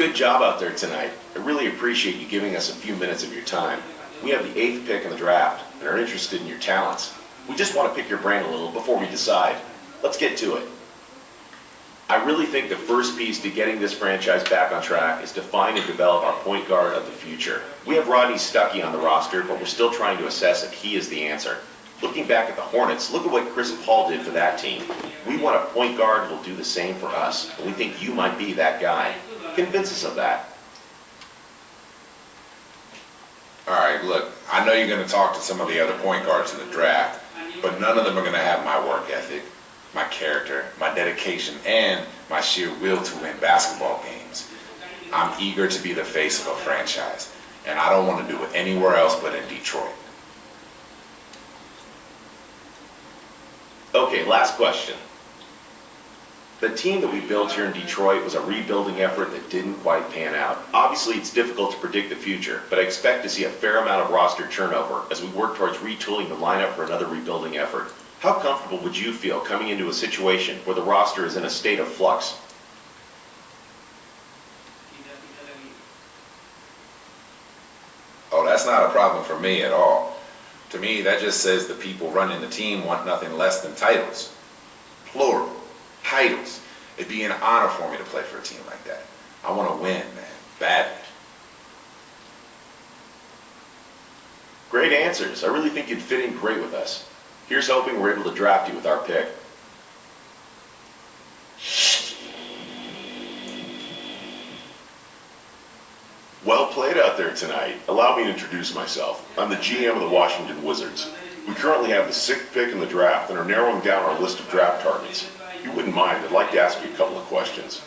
Good job out there tonight. I really appreciate you giving us a few minutes of your time. We have the 8th pick in the draft and are interested in your talents. We just want to pick your brain a little before we decide. Let's get to it. I really think the first piece to getting this franchise back on track is to find and develop our point guard of the future. We have Rodney Stuckey on the roster, but we're still trying to assess if he is the answer. Looking back at the Hornets, look at what Chris Paul did for that team. We want a point guard who will do the same for us, and we think you might be that guy. Convince us of that. All right, look, I know you're going to talk to some of the other point guards in the draft, but none of them are going to have my work ethic, my character, my dedication, and my sheer will to win basketball games. I'm eager to be the face of a franchise, and I don't want to do it anywhere else but in Detroit. Okay, last question. The team that we built here in Detroit was a rebuilding effort that didn't quite pan out. Obviously, it's difficult to predict the future, but I expect to see a fair amount of roster turnover as we work towards retooling the lineup for another rebuilding effort. How comfortable would you feel coming into a situation where the roster is in a state of flux? Oh, that's not a problem for me at all. To me, that just says the people running the team want nothing less than titles. Plural. Titles. It'd be an honor for me to play for a team like that. I want to win, man. Badly. Great answers. I really think you'd fit in great with us. Here's hoping we're able to draft you with our pick. Well played out there tonight. Allow me to introduce myself. I'm the GM of the Washington Wizards. We currently have the 6th pick in the draft and are narrowing down our list of draft targets. If you wouldn't mind, I'd like to ask you a couple of questions.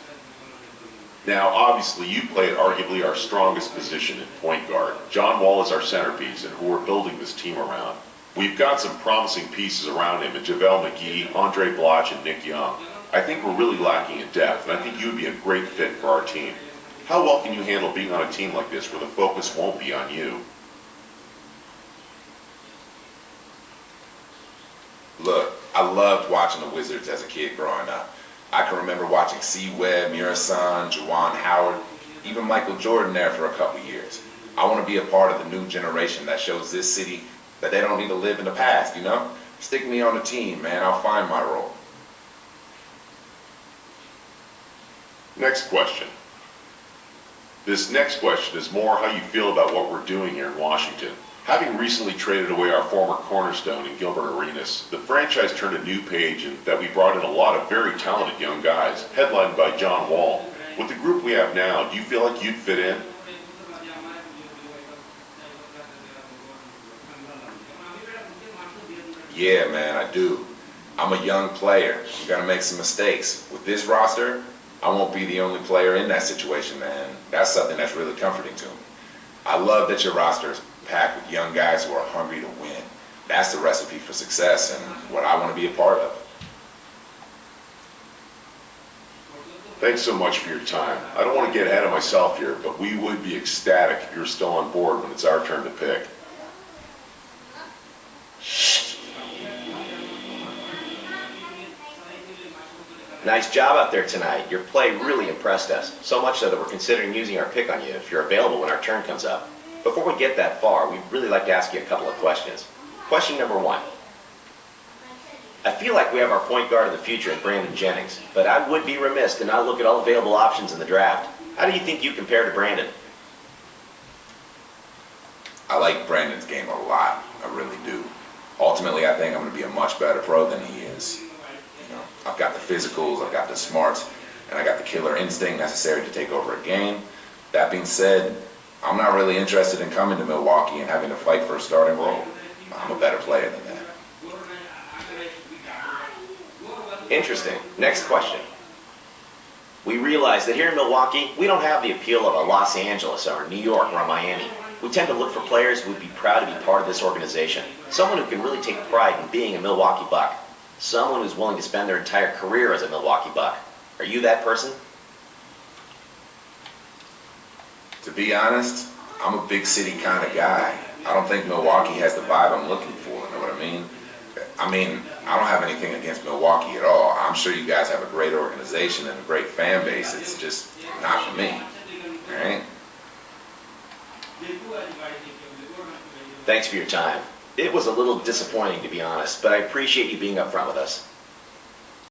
Now, obviously, you play at arguably our strongest position in point guard. John Wall is our centerpiece and who we're building this team around. We've got some promising pieces around him in JaVale McGee, Andre Bloch, and Nick Young. I think we're really lacking in depth, and I think you would be a great fit for our team. How well can you handle being on a team like this where the focus won't be on you? Look, I loved watching the Wizards as a kid growing up. I can remember watching C. Webb, Murasan, Juwan Howard, even Michael Jordan there for a couple years. I want to be a part of the new generation that shows this city that they don't need to live in the past, you know? Stick me on the team, man. I'll find my role. Next question. This next question is more how you feel about what we're doing here in Washington. Having recently traded away our former cornerstone in Gilbert Arenas, the franchise turned a new page in that we brought in a lot of very talented young guys, headlined by John Wall. With the group we have now, do you feel like you'd fit in? Yeah, man, I do. I'm a young player. You gotta make some mistakes. With this roster, I won't be the only player in that situation, man. That's something that's really comforting to me. I love that your roster is packed with young guys who are hungry to win. That's the recipe for success and what I want to be a part of. Thanks so much for your time. I don't want to get ahead of myself here, but we would be ecstatic if you're still on board when it's our turn to pick. Nice job out there tonight. Your play really impressed us, so much so that we're considering using our pick on you if you're available when our turn comes up. Before we get that far, we'd really like to ask you a couple of questions. Question number 1. I feel like we have our point guard of the future in Brandon Jennings, but I would be remiss to not look at all available options in the draft. How do you think you compare to Brandon? I like Brandon's game a lot. I really do. Ultimately, I think I'm going to be a much better pro than he is. You know, I've got the physicals, I've got the smarts, and I got the killer instinct necessary to take over a game. That being said, I'm not really interested in coming to Milwaukee and having to fight for a starting role. I'm a better player than that. Interesting. Next question. We realize that here in Milwaukee, we don't have the appeal of a Los Angeles or New York or a Miami. We tend to look for players who would be proud to be part of this organization. Someone who can really take pride in being a Milwaukee Buck. Someone who's willing to spend their entire career as a Milwaukee Buck. Are you that person? To be honest, I'm a big city kind of guy. I don't think Milwaukee has the vibe I'm looking for, you know what I mean? I don't have anything against Milwaukee at all. I'm sure you guys have a great organization and a great fan base. It's just not for me. All right. Thanks for your time. It was a little disappointing, to be honest, but I appreciate you being upfront with us.